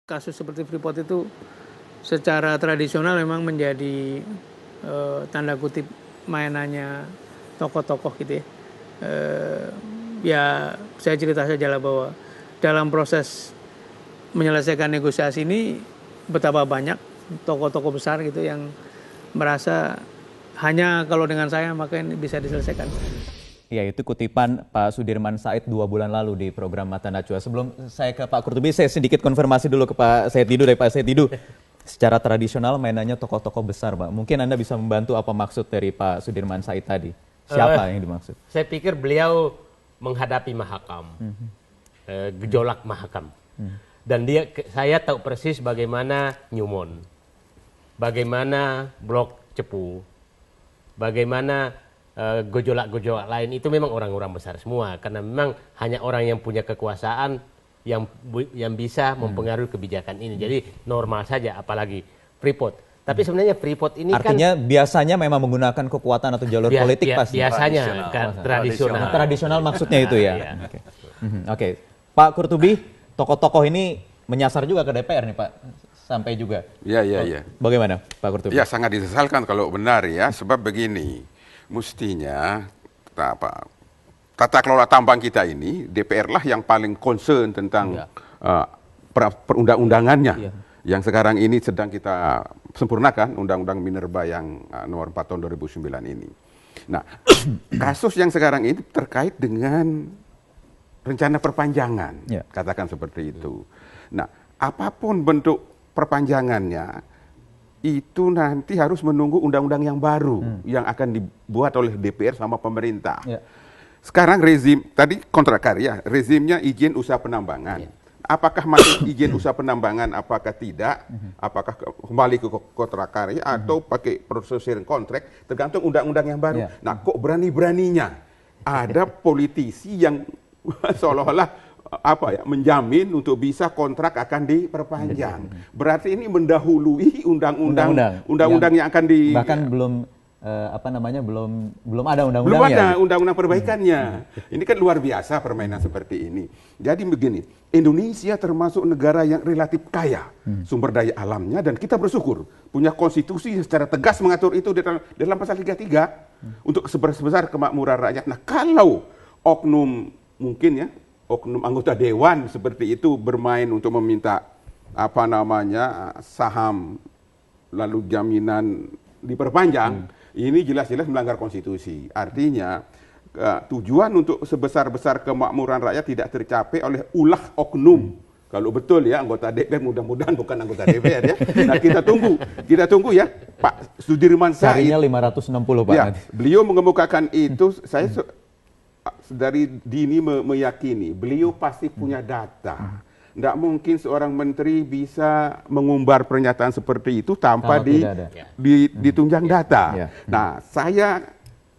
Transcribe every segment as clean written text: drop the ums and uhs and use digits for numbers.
Kasus seperti Freeport itu secara tradisional memang menjadi tanda kutip mainannya tokoh-tokoh gitu ya. Ya saya cerita saja lah bahwa dalam proses menyelesaikan negosiasi ini betapa banyak tokoh-tokoh besar gitu yang merasa hanya kalau dengan saya maka ini bisa diselesaikan. Ya, itu kutipan Pak Sudirman Said 2 bulan lalu di program Mata Najwa. Sebelum saya ke Pak Qurtubi, saya sedikit konfirmasi dulu ke Pak Said Didu. Dari Pak Said Didu, secara tradisional mainannya tokoh-tokoh besar, Pak. Mungkin Anda bisa membantu apa maksud dari Pak Sudirman Said tadi? Siapa yang dimaksud? Saya pikir beliau menghadapi Mahakam, gejolak Mahakam. Dan saya tahu persis bagaimana Newmont, bagaimana Blok Cepu, bagaimana gejolak-gejolak lain. Itu memang orang-orang besar semua, karena memang hanya orang yang punya kekuasaan yang bisa mempengaruhi kebijakan ini. Jadi normal saja, apalagi Freeport. Tapi sebenarnya Freeport ini artinya biasanya memang menggunakan kekuatan atau jalur politik pasti. Biasanya tradisional. Tradisional maksudnya itu ya. Oke. Pak Qurtubi, tokoh-tokoh ini menyasar juga ke DPR nih Pak, sampai juga. Iya. Bagaimana Pak Qurtubi? Ya sangat disesalkan kalau benar ya, sebab begini, mestinya tata kelola tambang kita ini, DPR lah yang paling concern tentang perundang-undangannya. Yang sekarang ini sedang kita sempurnakan, Undang-Undang Minerba yang nomor 4 tahun 2009 ini. Nah, kasus yang sekarang ini terkait dengan rencana perpanjangan, katakan seperti itu. Nah, apapun bentuk perpanjangannya, itu nanti harus menunggu undang-undang yang baru yang akan dibuat oleh DPR sama pemerintah. Sekarang rezim, tadi kontrak karya, rezimnya izin usaha penambangan. Apakah masih izin usaha penambangan, apakah tidak, apakah kembali ke kontrak karya atau pakai proses kontrak, tergantung undang-undang yang baru. Nah, kok berani-beraninya ada politisi yang seolah-olah menjamin untuk bisa kontrak akan diperpanjang. Berarti ini mendahului undang-undang yang akan di bahkan belum belum ada undang-undangnya. Belum ada undang-undang perbaikannya. Ini kan luar biasa permainan seperti ini. Jadi begini, Indonesia termasuk negara yang relatif kaya sumber daya alamnya, dan kita bersyukur punya konstitusi yang secara tegas mengatur itu dalam pasal 33 untuk sebesar kemakmuran rakyat. Nah, kalau oknum oknum anggota dewan seperti itu bermain untuk meminta saham lalu jaminan diperpanjang, ini jelas-jelas melanggar konstitusi. Artinya tujuan untuk sebesar-besar kemakmuran rakyat tidak tercapai oleh ulah oknum. Kalau betul ya anggota DPR, mudah-mudahan bukan anggota DPR ya. Nah, kita tunggu ya Pak Sudirman Said. Carinya 560 Pak. Ya, beliau mengemukakan itu, saya dari dini meyakini beliau pasti punya data. Tidak mungkin seorang menteri bisa mengumbar pernyataan seperti itu tanpa ditunjang data. Nah,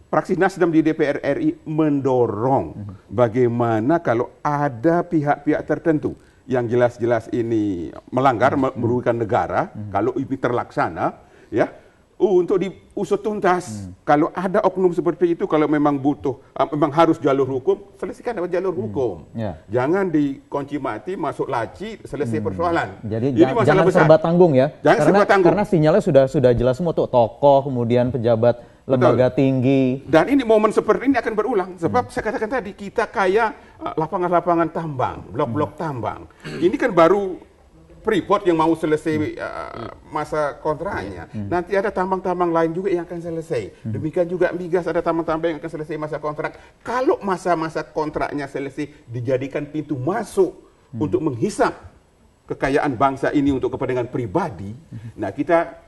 fraksi Nasdem di DPR RI mendorong bagaimana kalau ada pihak-pihak tertentu yang jelas-jelas ini melanggar, merugikan negara, kalau ini terlaksana, ya, untuk diusut tuntas. Kalau ada oknum seperti itu, kalau memang memang harus jalur hukum, selesaikan lewat jalur hukum. Jangan dikunci mati, masuk laci, selesai persoalan. Jadi jangan serba tanggung ya. Karena sinyalnya sudah jelas semua tuh, tokoh, kemudian pejabat lembaga tinggi. Dan ini momen seperti ini akan berulang. Sebab saya katakan tadi, kita kaya lapangan-lapangan tambang, blok-blok tambang. Ini kan baru Freeport yang mau selesai masa kontraknya. Nanti ada tambang-tambang lain juga yang akan selesai. Demikian juga migas, ada tambang-tambang yang akan selesai masa kontrak. Kalau masa-masa kontraknya selesai, dijadikan pintu masuk untuk menghisap kekayaan bangsa ini untuk kepentingan pribadi. Nah, kita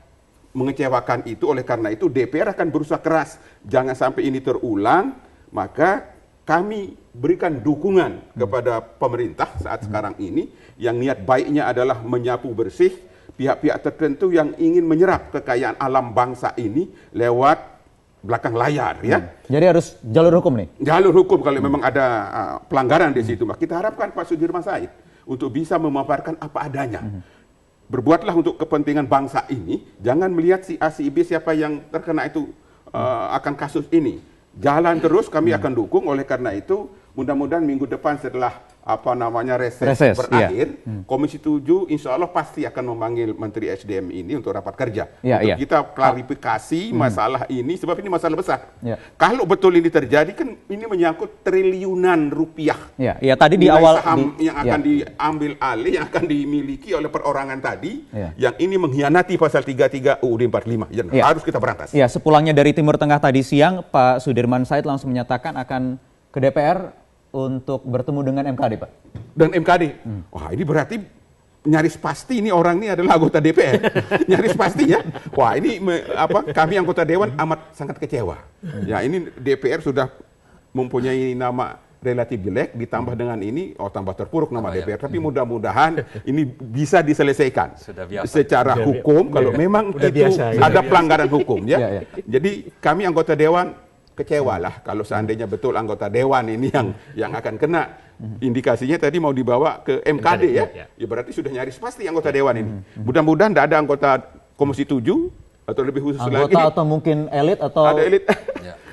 mengecewakan itu. Oleh karena itu DPR akan berusaha keras jangan sampai ini terulang. Maka kami berikan dukungan kepada pemerintah saat sekarang ini yang niat baiknya adalah menyapu bersih pihak-pihak tertentu yang ingin menyerap kekayaan alam bangsa ini lewat belakang layar, ya. Jadi harus jalur hukum nih? Jalur hukum kalau memang ada pelanggaran di situ. Kita harapkan Pak Sudirman Said untuk bisa memaparkan apa adanya. Berbuatlah untuk kepentingan bangsa ini, jangan melihat si A, si B, siapa yang terkena itu akan kasus ini. Jalan terus, kami akan dukung. Oleh karena itu, mudah-mudahan minggu depan setelah reses berakhir, Komisi 7 insya Allah pasti akan memanggil Menteri SDM ini untuk rapat kerja. Untuk kita klarifikasi masalah ini, sebab ini masalah besar. Kalau betul ini terjadi, kan ini menyangkut triliunan rupiah. Ya, tadi di awal saham yang akan diambil alih, yang akan dimiliki oleh perorangan tadi, yang ini mengkhianati pasal 33 UUD 45, yang harus kita berantas. Ya, sepulangnya dari Timur Tengah tadi siang, Pak Sudirman Said langsung menyatakan akan ke DPR untuk bertemu dengan MKD, Pak. Dan MKD, wah ini berarti nyaris pasti ini orang ini adalah anggota DPR. Nyaris pasti ya. Wah ini kami anggota Dewan amat sangat kecewa. Ya ini DPR sudah mempunyai nama relatif jelek, ditambah dengan ini, tambah terpuruk nama DPR. Tapi mudah-mudahan ini bisa diselesaikan secara hukum. Kalau memang itu ada pelanggaran hukum ya. Jadi kami anggota Dewan kecewa lah kalau seandainya betul anggota Dewan ini yang akan kena. Indikasinya tadi mau dibawa ke MKD ya. Ya berarti sudah nyaris pasti anggota Dewan ini. Mudah-mudahan tidak ada anggota Komisi 7 atau lebih khusus lagi. Anggota atau mungkin elit atau ada elit.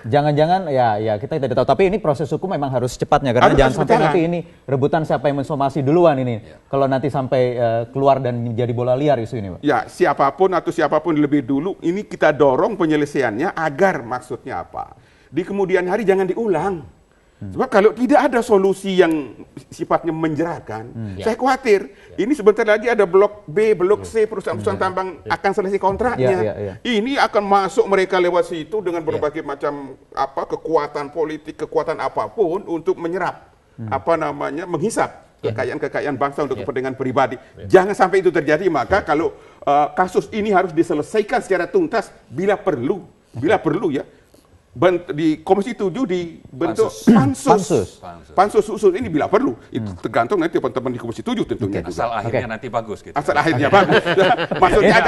Jangan-jangan ya kita tidak tahu. Tapi ini proses hukum memang harus secepatnya karena jangan sampai nanti ini rebutan siapa yang mensomasi duluan ini. Kalau nanti sampai keluar dan menjadi bola liar isu ini, Pak. Ya, siapapun lebih dulu ini kita dorong penyelesaiannya agar maksudnya apa? Di kemudian hari jangan diulang. Sebab kalau tidak ada solusi yang sifatnya menjerahkan, saya khawatir ini sebentar lagi ada blok B, blok C, perusahaan-perusahaan tambang akan selesai kontraknya. Ini akan masuk mereka lewat situ dengan berbagai macam kekuatan politik, kekuatan apapun untuk menyerap menghisap kekayaan bangsa untuk kepentingan pribadi. Jangan sampai itu terjadi, maka kalau kasus ini harus diselesaikan secara tuntas bila perlu ya. Di Komisi 7 dibentuk pansus khusus ini bila perlu. Itu tergantung nanti teman-teman di Komisi 7 tentunya. Asal akhirnya nanti bagus gitu. Asal akhirnya bagus. Maksudnya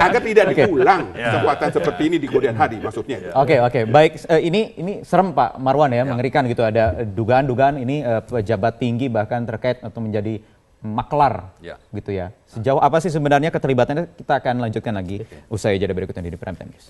agar tidak diulang kekuatan seperti ini di kemudian hari maksudnya. Oke. Baik, ini serem Pak Marwan ya, mengerikan gitu, ada dugaan-dugaan ini pejabat tinggi bahkan terkait atau menjadi maklar gitu ya. Sejauh apa sih sebenarnya keterlibatannya, kita akan lanjutkan lagi usai jeda berikutnya di Prime Time News.